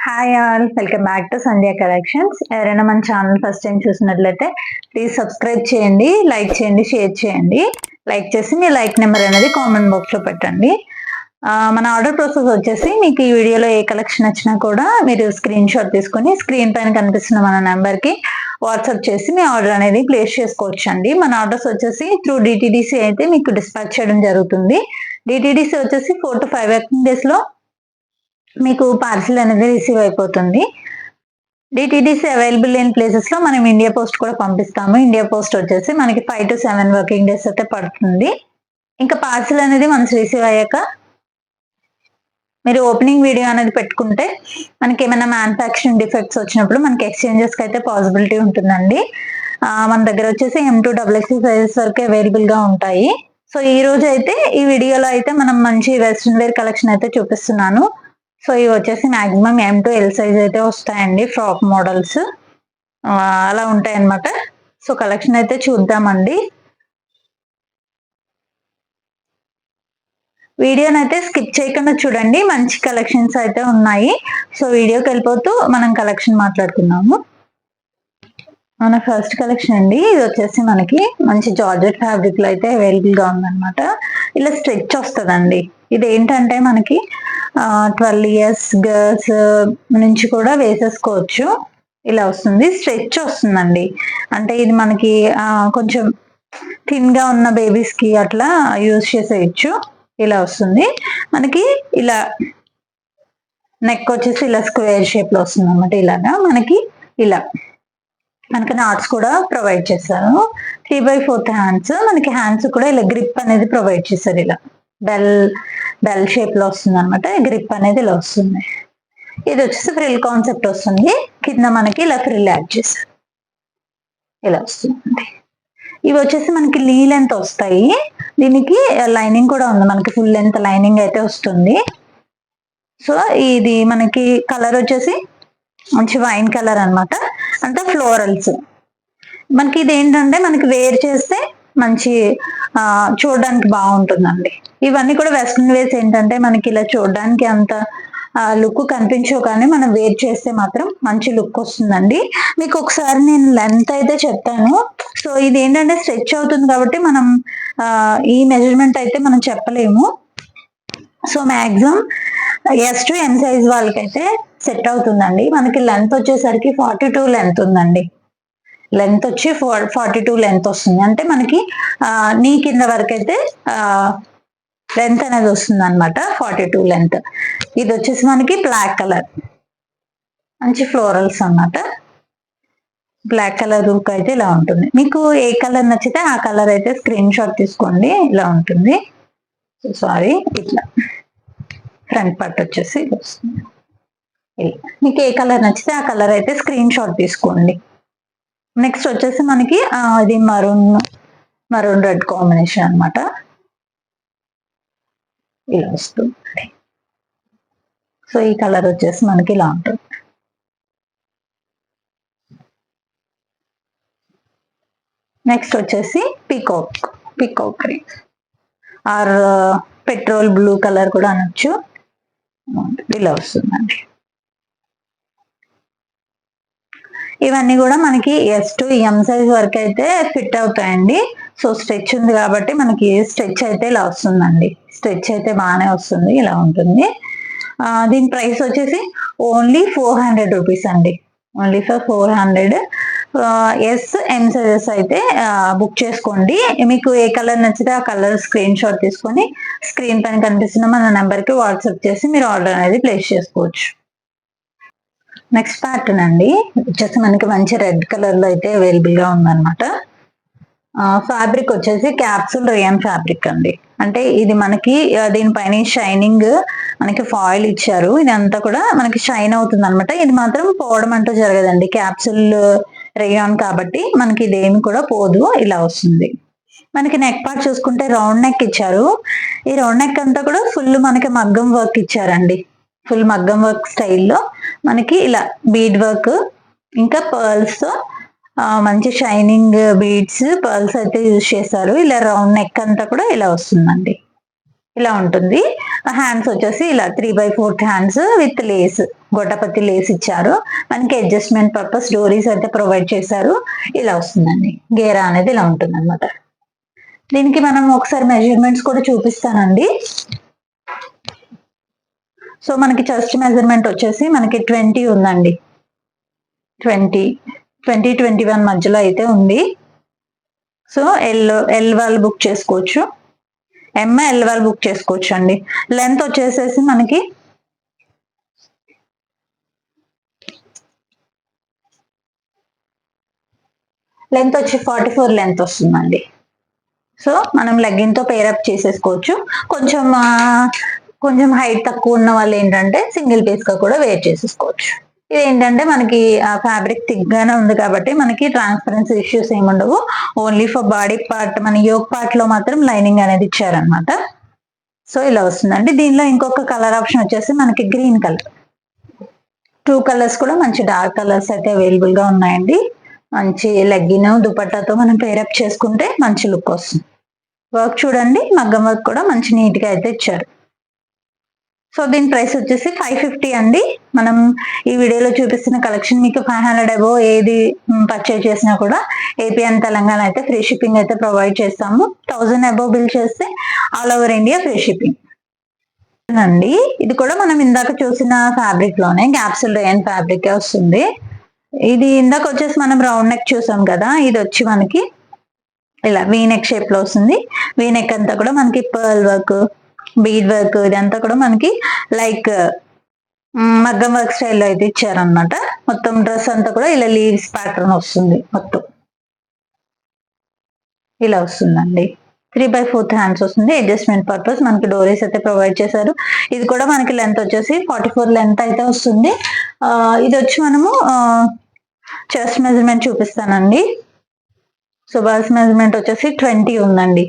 Hi all, welcome back to Sandhya collections. ఎవరైనా మన channel first time చూసినట్లయితే please subscribe చేయండి, లైక్ చేయండి, షేర్ చేయండి. లైక్ చేసి మీ లైక్ నెంబర్ అనేది కామెంట్ బాక్స్ లో పెట్టండి. మన ఆర్డర్ ప్రాసెస్ వచ్చేసి మీకు ఈ వీడియోలో ఏ కలెక్షన్ వచ్చినా కూడా మీరు స్క్రీన్ షాట్ తీసుకొని స్క్రీన్ పైన కనిపిస్తున్న మన నెంబర్ కి వాట్సాప్ చేసి మీ ఆర్డర్ అనేది ప్లేస్ చేసుకోవచ్చు అండి. మన ఆర్డర్స్ వచ్చేసి త్రూ డిటిడిసి అయితే మీకు డిస్పాచ్ చేయడం జరుగుతుంది. డిటిడిసి వచ్చేసి 4 to 5 వర్కింగ్ డేస్ లో మీకు పార్సిల్ అనేది రిసీవ్ అయిపోతుంది. డిటిడిసి అవైలబుల్ లేని ప్లేసెస్ లో మనం ఇండియా పోస్ట్ కూడా పంపిస్తాము. ఇండియా పోస్ట్ వచ్చేసి మనకి 5 to 7 వర్కింగ్ డేస్ అయితే పడుతుంది. ఇంకా పార్సిల్ అనేది మనకి రిసీవ్ అయ్యాక మీరు ఓపెనింగ్ వీడియో అనేది పెట్టుకుంటే మనకి ఏమైనా మ్యానుఫ్యాక్చరింగ్ డిఫెక్ట్స్ వచ్చినప్పుడు మనకి ఎక్స్చేంజెస్ కి అయితే పాసిబిలిటీ ఉంటుందండి. మన దగ్గర వచ్చేసి M2 XXL సైజెస్ వరకు అవైలబుల్ గా ఉంటాయి. సో ఈ రోజు అయితే ఈ వీడియోలో అయితే మనం మంచి వెస్ట్రన్ వేర్ కలెక్షన్ అయితే చూపిస్తున్నాను. సో ఇవి వచ్చేసి మాక్సిమం M2 L సైజ్ అయితే వస్తాయండి. ఫ్రాక్ మోడల్స్ అలా ఉంటాయి అన్నమాట. సో కలెక్షన్ అయితే చూద్దామండి. వీడియోని అయితే స్కిప్ చేయకుండా చూడండి, మంచి కలెక్షన్స్ అయితే ఉన్నాయి. సో వీడియోకి వెళ్ళిపోతూ మనం కలెక్షన్ మాట్లాడుకున్నాము. మన ఫస్ట్ కలెక్షన్ అండి, ఇది వచ్చేసి మనకి మంచి జార్జెట్ ఫ్యాబ్రిక్ లో అయితే అవైలబుల్ గా ఉందన్నమాట. ఇలా స్ట్రెచ్ వస్తుందండి. ఇది ఏంటంటే మనకి 12 years గర్ల్స్ నుంచి కూడా వేసేసుకోవచ్చు. ఇలా వస్తుంది, స్ట్రెచ్ వస్తుందండి. అంటే ఇది మనకి కొంచెం థిన్ గా ఉన్న బేబీస్ కి అట్లా యూజ్ చేసేయచ్చు. ఇలా వస్తుంది మనకి. ఇలా నెక్ వచ్చేసి ఇలా స్క్వేర్ షేప్ లో వస్తుంది అన్నమాట. ఇలాగా మనకి ఇలా మనకి నాట్స్ కూడా ప్రొవైడ్ చేశారు. 3/4 హ్యాండ్స్. మనకి హ్యాండ్స్ కూడా ఇలా గ్రిప్ అనేది ప్రొవైడ్ చేశారు. ఇలా బెల్ షేప్ లో వస్తుంది అనమాట. గ్రిప్ అనేది ఇలా వస్తుంది. ఇది వచ్చేసి ఫ్రిల్ కాన్సెప్ట్ వస్తుంది. కింద మనకి ఇలా ఫ్రిల్ యాడ్ చేశారు. ఇలా వస్తుంది. ఇవి వచ్చేసి మనకి లీ లెంత్ వస్తాయి. దీనికి లైనింగ్ కూడా ఉంది. మనకి ఫుల్ లెంత్ లైనింగ్ అయితే వస్తుంది. సో ఇది మనకి కలర్ వచ్చేసి మంచి వైన్ కలర్ అన్నమాట. అంటే ఫ్లోరల్స్. మనకి ఇది ఏంటంటే మనకి వేర్ చేస్తే మంచి చూడడానికి బాగుంటుందండి. ఇవన్నీ కూడా వెస్ట్రన్ వేర్స్ ఏంటంటే మనకి ఇలా చూడడానికి అంత లుక్ కనిపించవు, కానీ మనం వేర్ చేస్తే మాత్రం మంచి లుక్ వస్తుందండి. మీకు ఒకసారి నేను లెంత్ అయితే చెప్తాను. సో ఇది ఏంటంటే స్ట్రెచ్ అవుతుంది కాబట్టి మనం ఈ మెజర్మెంట్ అయితే మనం చెప్పలేము. So maximum S to M size వాళ్ళకైతే సెట్ అవుతుందండి. మనకి లెంత్ వచ్చేసరికి 42 లెంత్ ఉందండి. లెంత్ వచ్చి 42 లెంత్ వస్తుంది. అంటే మనకి నీ కింద వరకు అయితే లెంత్ అనేది వస్తుంది అనమాట. 42 లెంత్. ఇది వచ్చేసి మనకి బ్లాక్ కలర్, మంచి ఫ్లోరల్స్ అన్నమాట. బ్లాక్ కలర్ లుక్ అయితే ఇలా ఉంటుంది. మీకు ఏ కలర్ నచ్చితే ఆ కలర్ అయితే స్క్రీన్ షాట్ తీసుకోండి. ఇలా ఉంటుంది. సారీ, ఇట్లా ఫ్రంట్ పార్ట్ వచ్చేసి ఇలా వస్తుంది. మీకు ఏ కలర్ నచ్చితే ఆ కలర్ అయితే స్క్రీన్ షాట్ తీసుకోండి. నెక్స్ట్ వచ్చేసి మనకి ఇది మరూన్ రెడ్ కాంబినేషన్ అన్నమాట. ఇలా వస్తుంది. సో ఈ కలర్ వచ్చేసి మనకి ఇలా ఉంటుంది. నెక్స్ట్ వచ్చేసి peacock green R petrol blue colour కూడా అనొచ్చు. ఇలా వస్తుందండి. ఇవన్నీ కూడా మనకి S to M సైజ్ వరకు అయితే ఫిట్ అవుతాయండి. సో స్ట్రెచ్ ఉంది కాబట్టి మనకి స్ట్రెచ్ అయితే ఇలా వస్తుందండి. స్ట్రెచ్ అయితే బాగానే వస్తుంది. ఇలా ఉంటుంది. దీని ప్రైస్ వచ్చేసి ఓన్లీ 400 రూపీస్ అండి. Only for 400. SM సైజెస్ అయితే బుక్ చేసుకోండి. మీకు ఏ కలర్ నచ్చితే ఆ కలర్ స్క్రీన్ షాట్ తీసుకొని స్క్రీన్ పైన కనిపిస్తున్న మన నెంబర్ కి వాట్సాప్ చేసి మీరు ఆర్డర్ అనేది ప్లేస్ చేసుకోవచ్చు. నెక్స్ట్ ప్యాటర్న్ అండి వచ్చేసి మనకి మంచి రెడ్ కలర్ లో అయితే అవైలబుల్ గా ఉందన్నమాట. ఫ్యాబ్రిక్ వచ్చేసి క్యాప్సూల్ రేయన్ ఫ్యాబ్రిక్ అండి. అంటే ఇది మనకి దీనిపైన షైనింగ్ మనకి ఫాయిల్ ఇచ్చారు. ఇదంతా కూడా మనకి షైన్ అవుతుంది అనమాట. ఇది మాత్రం పోవడం అంటూ జరగదండి. క్యాప్సూల్ రేయాన్ కాబట్టి మనకి ఇదేమి కూడా పోదు. ఇలా వస్తుంది. మనకి నెక్ పార్ట్ చూసుకుంటే రౌండ్ నెక్ ఇచ్చారు. ఈ రౌండ్ నెక్ అంతా కూడా ఫుల్ మనకి మగ్గం వర్క్ ఇచ్చారండి. ఫుల్ మగ్గం వర్క్ స్టైల్లో మనకి ఇలా బీడ్ వర్క్ ఇంకా పర్ల్స్ తో మంచి షైనింగ్ బీడ్స్ పర్ల్స్ అయితే యూజ్ చేశారు. ఇలా రౌండ్ నెక్ అంతా కూడా ఇలా వస్తుందండి. ఇలా ఉంటుంది. హ్యాండ్స్ వచ్చేసి ఇలా 3/4 హ్యాండ్స్ విత్ లేస్, గొట్టపత్తి లేస్ ఇచ్చారు. మనకి అడ్జస్ట్మెంట్ పర్పస్ డోరీస్ అయితే ప్రొవైడ్ చేశారు. ఇలా వస్తుందండి, గేరా అనేది ఇలా ఉంటుంది అనమాట. దీనికి మనం ఒకసారి మెజర్మెంట్స్ కూడా చూపిస్తానండి. సో మనకి చెస్ట్ మెజర్మెంట్ వచ్చేసి మనకి 20 ఉందండి, 20-21 మధ్యలో అయితే ఉంది. సో ఎల్ వాళ్ళు బుక్ చేసుకోవచ్చు, ఎల్ వాళ్ళు బుక్ చేసుకోవచ్చు అండి. లెంత్ వచ్చేసేసి మనకి లెంత్ వచ్చి 44 లెంత్ వస్తుందండి. సో మనం లెగ్గిన్ తో పేరప్ చేసేసుకోవచ్చు. కొంచెం హైట్ తక్కువ ఉన్న వాళ్ళు ఏంటంటే సింగిల్ పీస్ గా కూడా వేర్ చేసేసుకోవచ్చు. ఇది ఏంటంటే మనకి ఫ్యాబ్రిక్ థిక్ గానే ఉంది కాబట్టి మనకి ట్రాన్స్పరెన్సీ ఇష్యూస్ ఏమి ఉండవు. ఓన్లీ ఫర్ బాడీ పార్ట్, మన యోగ్ పార్ట్ లో మాత్రం లైనింగ్ అనేది ఇచ్చారనమాట. సో ఇలా వస్తుందండి. దీనిలో ఇంకొక కలర్ ఆప్షన్ వచ్చేసి మనకి గ్రీన్ కలర్. 2 కలర్స్ కూడా మంచి డార్క్ కలర్స్ అయితే అవైలబుల్ గా ఉన్నాయండి. మంచి లెగ్గిన్ దుపట్టాతో మనం పేరప్ చేసుకుంటే మంచి లుక్ వస్తుంది. వర్క్ చూడండి, మగ్గం వర్క్ కూడా మంచి నీట్ గా అయితే ఇచ్చారు. సో దీని ప్రైస్ వచ్చేసి 550 అండి. మనం ఈ వీడియోలో చూపిస్తున్న కలెక్షన్ మీకు 500 అబోవ్ ఏది పర్చేజ్ చేసినా కూడా ఏపీ అండ్ తెలంగాణ అయితే ఫ్రీ షిప్పింగ్ అయితే ప్రొవైడ్ చేస్తాము. 1000 అబోవ్ బిల్ చేస్తే all over India free shipping అండి. ఇది కూడా మనం ఇందాక చూసిన ఫ్యాబ్రిక్ లోనే క్యాప్సూల్ రేయన్ ఫ్యాబ్రిక్ వస్తుంది. ఇది ఇందాక వచ్చేసి మనం రౌండ్ నెక్ చూసాం కదా, ఇది వచ్చి మనకి ఇలా వీ నెక్ షేప్ లో వస్తుంది. వీ నెక్ అంతా కూడా మనకి పర్ల్ వర్క్, బీడ్ వర్క్ ఇదంతా కూడా మనకి లైక్ మగ్గం వర్క్ స్టైల్లో అయితే ఇచ్చారనమాట. మొత్తం డ్రెస్ అంతా కూడా ఇలా లీవ్స్ ప్యాటర్న్ వస్తుంది. మొత్తం ఇలా వస్తుందండి. 3/4 హ్యాండ్స్ వస్తుంది. అడ్జస్ట్మెంట్ పర్పస్ మనకి డోరీస్ అయితే ప్రొవైడ్ చేశారు. ఇది కూడా మనకి లెంత్ వచ్చేసి 44 లెంత్ అయితే వస్తుంది. ఇది వచ్చి మనము చెస్ట్ మెజర్మెంట్ చూపిస్తానండి. సో బస్ మెజర్మెంట్ వచ్చేసి 20 ఉందండి.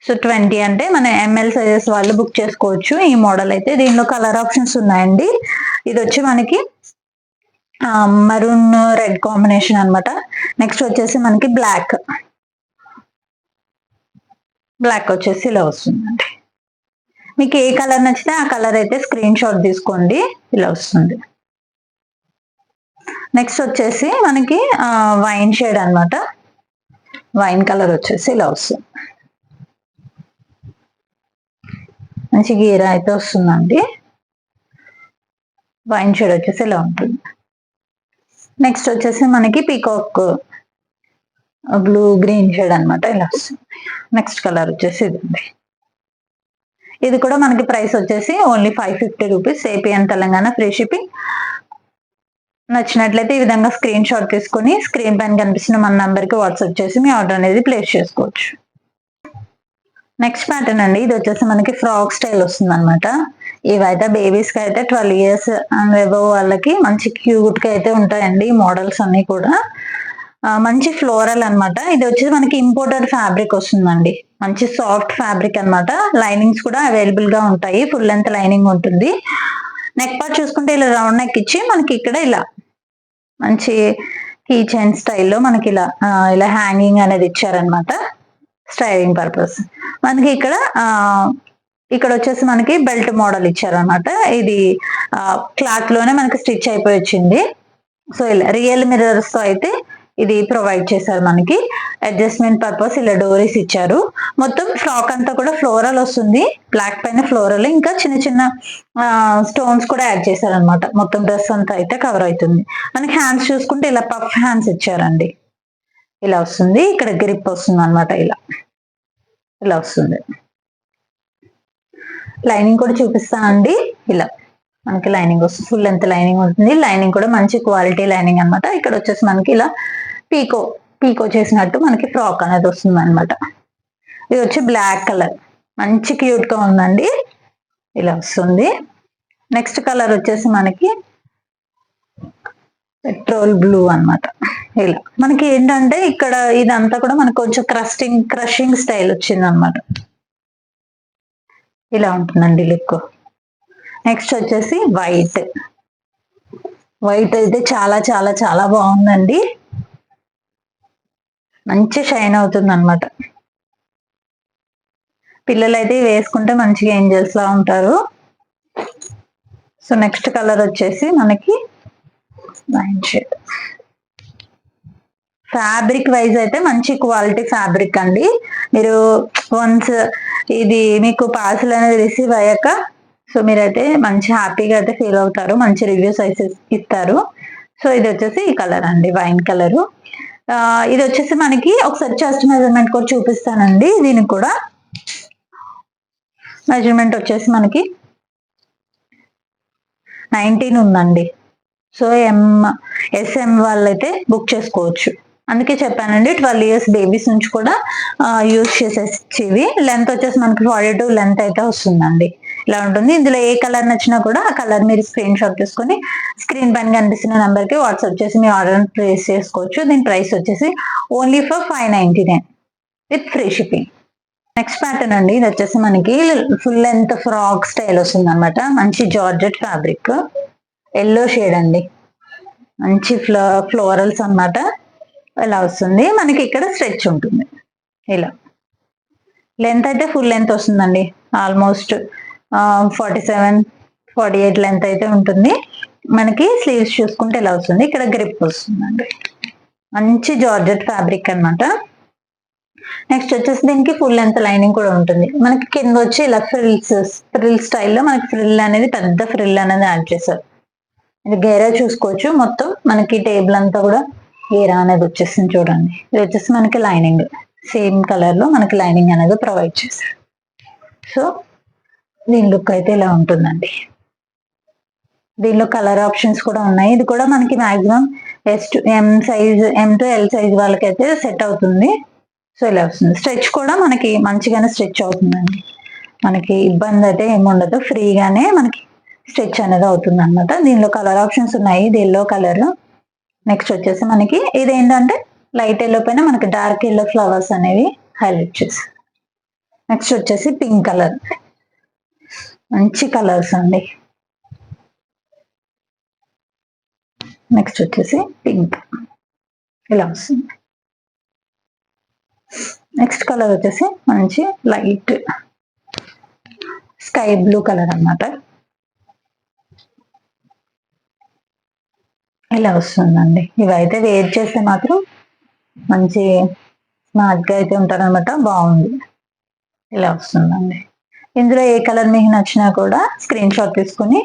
సో 20 అంటే మన ఎంఎల్ సైజెస్ వాళ్ళు బుక్ చేసుకోవచ్చు ఈ మోడల్ అయితే. దీనిలో కలర్ ఆప్షన్స్ ఉన్నాయండి. ఇది వచ్చి మనకి మరూన్ రెడ్ కాంబినేషన్ అనమాట. నెక్స్ట్ వచ్చేసి మనకి బ్లాక్ వచ్చేసి ఇలా వస్తుందండి. మీకు ఏ కలర్ నచ్చితే ఆ కలర్ అయితే స్క్రీన్ షాట్ తీసుకోండి, ఇలా వస్తుంది. నెక్స్ట్ వచ్చేసి మనకి వైన్ షేడ్ అనమాట. వైన్ కలర్ వచ్చేసి ఇలా వస్తుంది. మంచి గీరా అయితే వస్తుందండి. వైన్ షేడ్ వచ్చేసి ఇలా ఉంటుంది. నెక్స్ట్ వచ్చేసి మనకి పీకాక్ బ్లూ గ్రీన్ షేడ్ అనమాట, ఇలా వస్తుంది. నెక్స్ట్ కలర్ వచ్చేసి ఇది. ఇది కూడా మనకి ప్రైస్ వచ్చేసి only 550 rupees, AP and Telangana free shipping. నచ్చినట్లయితే ఈ విధంగా స్క్రీన్ షాట్ తీసుకొని స్క్రీన్ పైన కనిపిస్తున్న మన నంబర్కి వాట్సాప్ చేసి మీ ఆర్డర్ అనేది ప్లేస్ చేసుకోవచ్చు. నెక్స్ట్ ప్యాటర్న్ అండి. ఇది వచ్చేసి మనకి ఫ్రాక్ స్టైల్ వస్తుంది అనమాట. ఇవైతే బేబీస్ కి అయితే 12 ఇయర్స్ అండ్ అబవ్ వాళ్ళకి మంచి క్యూట్ గా అయితే ఉంటాయండి ఈ మోడల్స్ అన్ని కూడా. మంచి ఫ్లోరల్ అనమాట. ఇది వచ్చేసి మనకి ఇంపోర్టెడ్ ఫ్యాబ్రిక్ వస్తుందండి. మంచి సాఫ్ట్ ఫ్యాబ్రిక్ అనమాట. లైనింగ్స్ కూడా అవైలబుల్ గా ఉంటాయి, ఫుల్ లెంత్ లైనింగ్ ఉంటుంది. నెక్ పార్ట్ చూసుకుంటే ఇలా రౌండ్ నెక్ ఇచ్చి మనకి ఇక్కడ ఇలా మంచి కీ చైన్ స్టైల్లో మనకి ఇలా హ్యాంగింగ్ అనేది ఇచ్చారనమాట, స్టైలింగ్ పర్పస్. మనకి ఇక్కడ వచ్చేసి మనకి బెల్ట్ మోడల్ ఇచ్చారనమాట. ఇది క్లాత్ లోనే మనకి స్టిచ్ అయిపోయి వచ్చింది. సో ఇలా రియల్ మిర్రర్స్ తో అయితే ఇది ప్రొవైడ్ చేశారు మనకి. అడ్జస్ట్మెంట్ పర్పస్ ఇలా డోరీస్ ఇచ్చారు. మొత్తం ఫ్రాక్ అంతా కూడా ఫ్లోరల్ వస్తుంది, బ్లాక్ పైన ఫ్లోరల్, ఇంకా చిన్న చిన్న స్టోన్స్ కూడా యాడ్ చేశారనమాట. మొత్తం డ్రెస్ అంతా అయితే కవర్ అవుతుంది. మనకి హ్యాండ్స్ చూసుకుంటే ఇలా పఫ్ హ్యాండ్స్ ఇచ్చారండి, ఇలా వస్తుంది. ఇక్కడ గ్రిప్ వస్తుంది అనమాట, ఇలా వస్తుంది. లైనింగ్ కూడా చూపిస్తానండి. ఇలా మనకి లైనింగ్ వస్తుంది, ఫుల్ లెంత్ లైనింగ్ ఉంటుంది. లైనింగ్ కూడా మంచి క్వాలిటీ లైనింగ్ అనమాట. ఇక్కడ వచ్చేసి మనకి ఇలా పీకో చేసినట్టు మనకి ఫ్రాక్ అనేది వస్తుంది అనమాట. ఇది వచ్చి బ్లాక్ కలర్, మంచి క్యూట్ గా ఉందండి, ఇలా వస్తుంది. నెక్స్ట్ కలర్ వచ్చేసి మనకి పెట్రోల్ బ్లూ అనమాట. ఇలా మనకి ఏంటంటే ఇక్కడ ఇదంతా కూడా మనకు కొంచెం క్రషింగ్ స్టైల్ వచ్చింది అనమాట. ఇలా ఉంటుందండి లుక్. నెక్స్ట్ వచ్చేసి వైట్ అయితే చాలా చాలా చాలా బాగుందండి. మంచి షైన్ అవుతుంది అనమాట. పిల్లలు అయితే వేసుకుంటే మంచిగా ఏంజల్స్ లా ఉంటారు. సో నెక్స్ట్ కలర్ వచ్చేసి మనకి వైన్ షేడ్. ఫ్యాబ్రిక్ వైజ్ అయితే మంచి క్వాలిటీ ఫ్యాబ్రిక్ అండి. మీరు వన్స్ ఇది మీకు పార్సల్ అనేది రిసీవ్ అయ్యాక సో మీరైతే మంచి హ్యాపీగా అయితే ఫీల్ అవుతారు, మంచి రివ్యూస్ అయితే ఇస్తారు. సో ఇది వచ్చేసి ఈ కలర్ అండి, వైన్ కలరు. ఇది వచ్చేసి మనకి ఒకసారి చెస్ట్ మెజర్మెంట్ కూడా చూపిస్తానండి. దీనికి కూడా మెజర్మెంట్ వచ్చేసి మనకి 19 ఉందండి. సో ఎస్ఎం వాళ్ళైతే బుక్ చేసుకోవచ్చు. అందుకే చెప్పానండి 12 years బేబీస్ నుంచి కూడా యూజ్ చేసేవి. లెంత్ వచ్చేసి మనకి 42 లెంత్ అయితే వస్తుందండి. ఇలా ఉంటుంది. ఇందులో ఏ కలర్ నచ్చినా కూడా ఆ కలర్ మీరు స్క్రీన్ షాట్ తీసుకొని స్క్రీన్ పైన కనిపిస్తున్న నెంబర్ కి వాట్సాప్ చేసి మీ ఆర్డర్ ప్లేస్ చేసుకోవచ్చు. దీని ప్రైస్ వచ్చేసి only for 599 with free shipping. Next pattern అండి, ఇది వచ్చేసి మనకి ఫుల్ లెంత్ ఫ్రాక్ స్టైల్ వస్తుంది అనమాట. మంచి జార్జెట్ ఫ్యాబ్రిక్, ఎల్లో షేడ్ అండి, మంచి ఫ్లోరల్స్ అన్నమాట. ఇలా వస్తుంది మనకి. ఇక్కడ స్ట్రెచ్ ఉంటుంది. ఇలా లెంత్ అయితే ఫుల్ లెంత్ వస్తుందండి. ఆల్మోస్ట్ 47-48 లెంత్ అయితే ఉంటుంది. మనకి స్లీవ్స్ చూసుకుంటే ఇలా వస్తుంది. ఇక్కడ గ్రిప్ వస్తుందండి. మంచి జార్జెట్ ఫ్యాబ్రిక్ అన్నమాట. నెక్స్ట్ వచ్చేసి దీనికి ఫుల్ లెంత్ లైనింగ్ కూడా ఉంటుంది. మనకి కింద వచ్చి ఇలా ఫ్రిల్ స్టైల్లో మనకి ఫ్రిల్ అనేది, పెద్ద ఫ్రిల్ అనేది యాడ్ చేశారు. ఇది గేరా చూసుకోవచ్చు. మొత్తం మనకి టేబుల్ అంతా కూడా గేరా అనేది వచ్చేసింది చూడండి. ఇది వచ్చేసి మనకి లైనింగ్, సేమ్ కలర్ లో మనకి లైనింగ్ అనేది ప్రొవైడ్ చేశారు. సో దీని లుక్ అయితే ఇలా ఉంటుందండి. దీనిలో కలర్ ఆప్షన్స్ కూడా ఉన్నాయి. ఇది కూడా మనకి maximum M to L size వాళ్ళకైతే సెట్ అవుతుంది. సో ఇలా వస్తుంది. స్ట్రెచ్ కూడా మనకి మంచిగానే స్ట్రెచ్ అవుతుందండి. మనకి ఇబ్బంది అయితే ఏముండదు, ఫ్రీగానే మనకి స్ట్రెచ్ అనేది అవుతుంది అనమాట. దీనిలో కలర్ ఆప్షన్స్ ఉన్నాయి. ఇది ఎల్లో కలర్. నెక్స్ట్ వచ్చేసి మనకి ఇది ఏంటంటే లైట్ ఎల్లో పైన మనకి డార్క్ ఎల్లో ఫ్లవర్స్ అనేవి హైలైట్ చేశారు. నెక్స్ట్ వచ్చేసి పింక్ కలర్, మంచి కలర్స్ అండి. నెక్స్ట్ వచ్చేసి పింక్ ఇలా వస్తుంది. నెక్స్ట్ కలర్ వచ్చేసి మంచి లైట్ స్కై బ్లూ కలర్ అన్నమాట. ఇలా వస్తుందండి. ఇవైతే వేర్ చేస్తే మాత్రం మంచి స్మార్ట్ గా అయితే ఉంటారనమాట. బాగుంది. ఇలా వస్తుందండి. ఇందులో ఏ కలర్ మీకు నచ్చినా కూడా స్క్రీన్ షాట్ తీసుకుని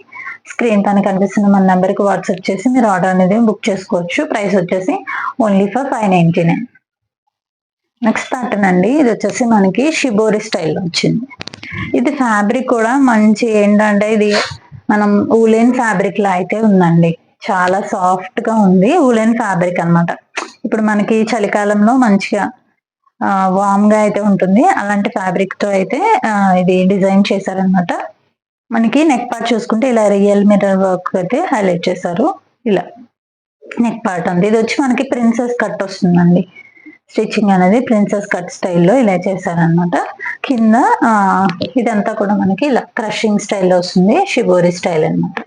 స్క్రీన్ పైన కనిపిస్తున్న మన నెంబర్కి వాట్సాప్ చేసి మీరు ఆర్డర్ అనేది బుక్ చేసుకోవచ్చు. ప్రైస్ వచ్చేసి ఓన్లీ ఫర్ 599. నెక్స్ట్ ప్యాటర్న్ అండి, ఇది వచ్చేసి మనకి షిబోరి స్టైల్ వచ్చింది. ఇది ఫ్యాబ్రిక్ కూడా మంచి ఏంటంటే ఇది మనం ఊలెన్ ఫ్యాబ్రిక్ లా అయితే ఉందండి. చాలా సాఫ్ట్ గా ఉంది. ఊలెన్ ఫ్యాబ్రిక్ అన్నమాట. ఇప్పుడు మనకి చలికాలంలో మంచిగా వామ్ గా అయితే ఉంటుంది. అలాంటి ఫ్యాబ్రిక్ తో అయితే ఇది డిజైన్ చేశారనమాట. మనకి నెక్ పార్ట్ చూసుకుంటే ఇలా రియల్ మిర్రర్ వర్క్ అయితే హైలైట్ చేశారు. ఇలా నెక్ పార్ట్ ఉంది. ఇది వచ్చి మనకి ప్రిన్సెస్ కట్ వస్తుందండి. స్టిచ్చింగ్ అనేది ప్రిన్సెస్ కట్ స్టైల్లో ఇలా చేశారనమాట. కింద ఇదంతా కూడా మనకి ఇలా క్రషింగ్ స్టైల్లో వస్తుంది. షిబోరి స్టైల్ అనమాట.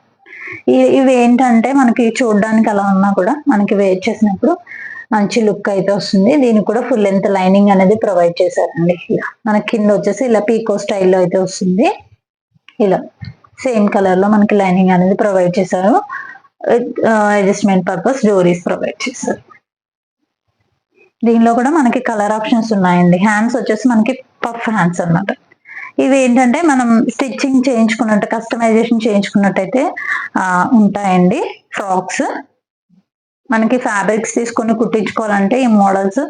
ఇవి ఏంటంటే మనకి చూడడానికి అలా ఉన్నా కూడా మనకి వేర్ చేసినప్పుడు మంచి లుక్ అయితే వస్తుంది. దీనికి కూడా ఫుల్ లెంత్ లైనింగ్ అనేది ప్రొవైడ్ చేశారండి. ఇలా మనకి కింద వచ్చేసి ఇలా పీకో స్టైల్లో అయితే వస్తుంది. ఇలా సేమ్ కలర్ లో మనకి లైనింగ్ అనేది ప్రొవైడ్ చేశారు. అడ్జస్ట్మెంట్ పర్పస్ డోరీస్ ప్రొవైడ్ చేశారు. దీనిలో కూడా మనకి కలర్ ఆప్షన్స్ ఉన్నాయండి. హ్యాండ్స్ వచ్చేసి మనకి పఫ్ హ్యాండ్స్ అన్నమాట. ఇవి ఏంటంటే మనం స్టిచ్చింగ్ చేయించుకున్నట్టు, కస్టమైజేషన్ చేయించుకున్నట్టయితే ఉంటాయండి. ఫ్రాక్స్ మనకి ఫ్యాబ్రిక్స్ తీసుకొని కుట్టించుకోవాలంటే ఈ మోడల్స్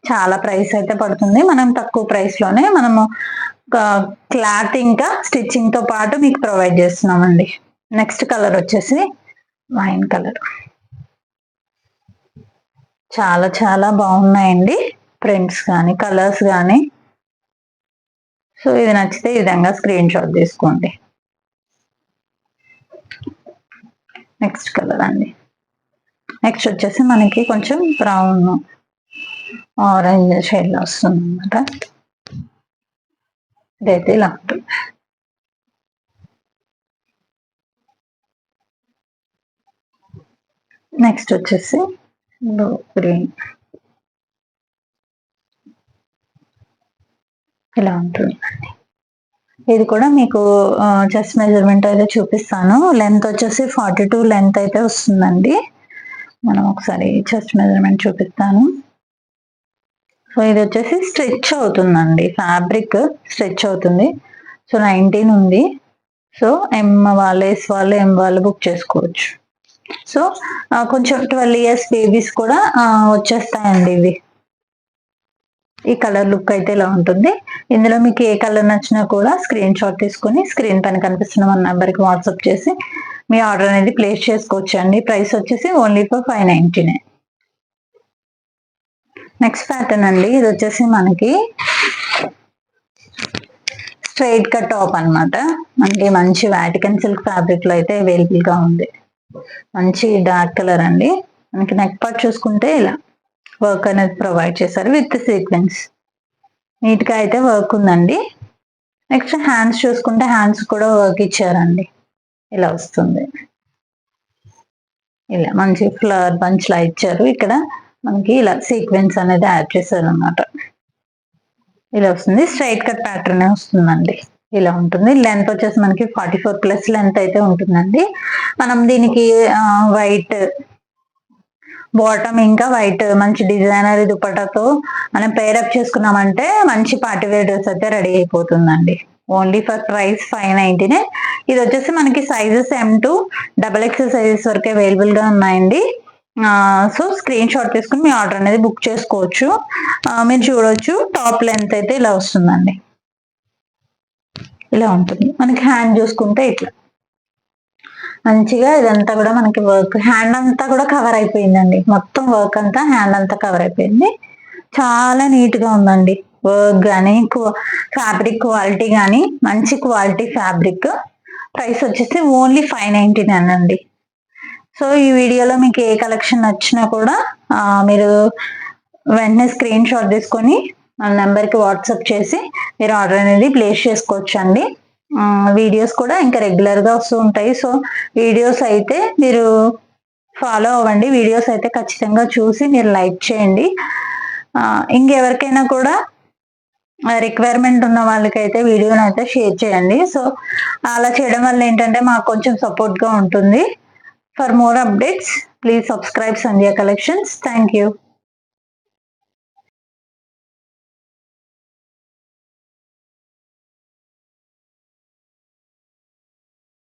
చాలా ప్రైస్ అయితే పడుతుంది. మనం తక్కువ ప్రైస్ లోనే మనము క్లాత్ ఇంకా స్టిచ్చింగ్ తో పాటు మీకు ప్రొవైడ్ చేస్తున్నామండి. నెక్స్ట్ కలర్ వచ్చేసి వైన్ కలర్. చాలా చాలా బాగున్నాయండి ప్రింట్స్ కానీ కలర్స్ కానీ. సో ఇది నచ్చితే ఈ విధంగా స్క్రీన్ షాట్ తీసుకోండి. నెక్స్ట్ కలర్ అండి. నెక్స్ట్ వచ్చేసి మనకి కొంచెం బ్రౌన్ ఆరెంజ్ షేడ్ వస్తుంది అనమాట. ఇదైతే ఇలా ఉంటుంది. నెక్స్ట్ వచ్చేసి గ్రీన్ ఇలా ఉంటుంది. ఇది కూడా మీకు చెస్ట్ మెజర్మెంట్ అయితే చూపిస్తాను. లెంత్ వచ్చేసి 42 లెంత్ అయితే వస్తుందండి. మనం ఒకసారి చెస్ట్ మెజర్మెంట్ చూపిస్తాను. సో ఇది వచ్చేసి స్ట్రెచ్ అవుతుందండి, ఫ్యాబ్రిక్ స్ట్రెచ్ అవుతుంది. సో 19 ఉంది. సో ఎం వాళ్ళు, ఎస్ వాళ్ళు, ఎం వాళ్ళు బుక్ చేసుకోవచ్చు. సో కొంచెం 12 ఇయర్స్ బేబీస్ కూడా వచ్చేస్తాయండి ఇవి. ఈ కలర్ లుక్ అయితే ఇలా ఉంటుంది. ఇందులో మీకు ఏ కలర్ నచ్చినా కూడా స్క్రీన్ షాట్ తీసుకొని స్క్రీన్ పైన కనిపిస్తున్న మన నెంబర్కి వాట్సాప్ చేసి మీ ఆర్డర్ అనేది ప్లేస్ చేసుకోవచ్చు అండి. ప్రైస్ వచ్చేసి ఓన్లీ ఫర్ 599. నెక్స్ట్ ప్యాటర్న్ అండి, ఇది వచ్చేసి మనకి స్ట్రైట్ కట్ టాప్ అనమాట. మనకి మంచి వాటికన్ సిల్క్ ఫ్యాబ్రిక్ లో అయితే అవైలబుల్ గా ఉంది. మంచి డార్క్ కలర్ అండి. మనకి నెక్ పార్ట్ చూసుకుంటే ఇలా వర్క్ అనేది ప్రొవైడ్ చేశారు విత్ సీక్వెన్స్. నీట్ గా అయితే వర్క్ ఉందండి. నెక్స్ట్ హ్యాండ్స్ చూసుకుంటే హ్యాండ్స్ కూడా వర్క్ ఇచ్చారండి. ఇలా వస్తుంది, ఇలా మంచి ఫ్లవర్ బంచ్ లా ఇచ్చారు. ఇక్కడ మనకి ఇలా సీక్వెన్స్ అనేది యాడ్ చేశారు అనమాట. ఇలా వస్తుంది, స్ట్రైట్ కట్ ప్యాటర్న్ వస్తుందండి. ఇలా ఉంటుంది. లెంత్ వచ్చేసి మనకి 44+ లెంత్ అయితే ఉంటుందండి. మనం దీనికి వైట్ బాటమ్ ఇంకా వైట్ మంచి డిజైనర్ దుపట్టాతో మనం పేరప్ చేసుకున్నామంటే మంచి పార్టీ వేర్ డ్రెస్ అయితే రెడీ అయిపోతుందండి. Only for price 599. ఇది వచ్చేసి మనకి సైజెస్ M2 XXL సైజెస్ వరకు అవైలబుల్ గా ఉన్నాయండి. సో స్క్రీన్ షాట్ తీసుకుని మీ ఆర్డర్ అనేది బుక్ చేసుకోవచ్చు. మీరు చూడొచ్చు, టాప్ లెంత్ అయితే ఇలా వస్తుందండి. ఇలా ఉంటుంది. మనకి హ్యాండ్ చూసుకుంటే ఇట్లా మంచిగా ఇదంతా కూడా మనకి వర్క్, హ్యాండ్ అంతా కూడా కవర్ అయిపోయిందండి. మొత్తం వర్క్ అంతా హ్యాండ్ అంతా కవర్ అయిపోయింది. చాలా నీట్ గా ఉందండి. వర్క్ కానీ ఫ్యాబ్రిక్ క్వాలిటీ కానీ మంచి క్వాలిటీ ఫ్యాబ్రిక్. ప్రైస్ వచ్చేసి ఓన్లీ 599 అండి. సో ఈ వీడియోలో మీకు ఏ కలెక్షన్ నచ్చినా కూడా మీరు వెంటనే స్క్రీన్ షాట్ తీసుకొని మన నెంబర్కి వాట్సాప్ చేసి మీరు ఆర్డర్ అనేది ప్లేస్ చేసుకోవచ్చు అండి. వీడియోస్ కూడా ఇంకా రెగ్యులర్గా వస్తూ ఉంటాయి. సో వీడియోస్ అయితే మీరు ఫాలో అవ్వండి. వీడియోస్ అయితే ఖచ్చితంగా చూసి మీరు లైక్ చేయండి. ఇంకెవరికైనా కూడా రిక్వైర్మెంట్ ఉన్న వాళ్ళకైతే వీడియోని అయితే షేర్ చేయండి. సో అలా చేయడం వల్ల ఏంటంటే మాకు కొంచెం సపోర్ట్గా ఉంటుంది. For more updates please subscribe Sandhya collections. Thank you.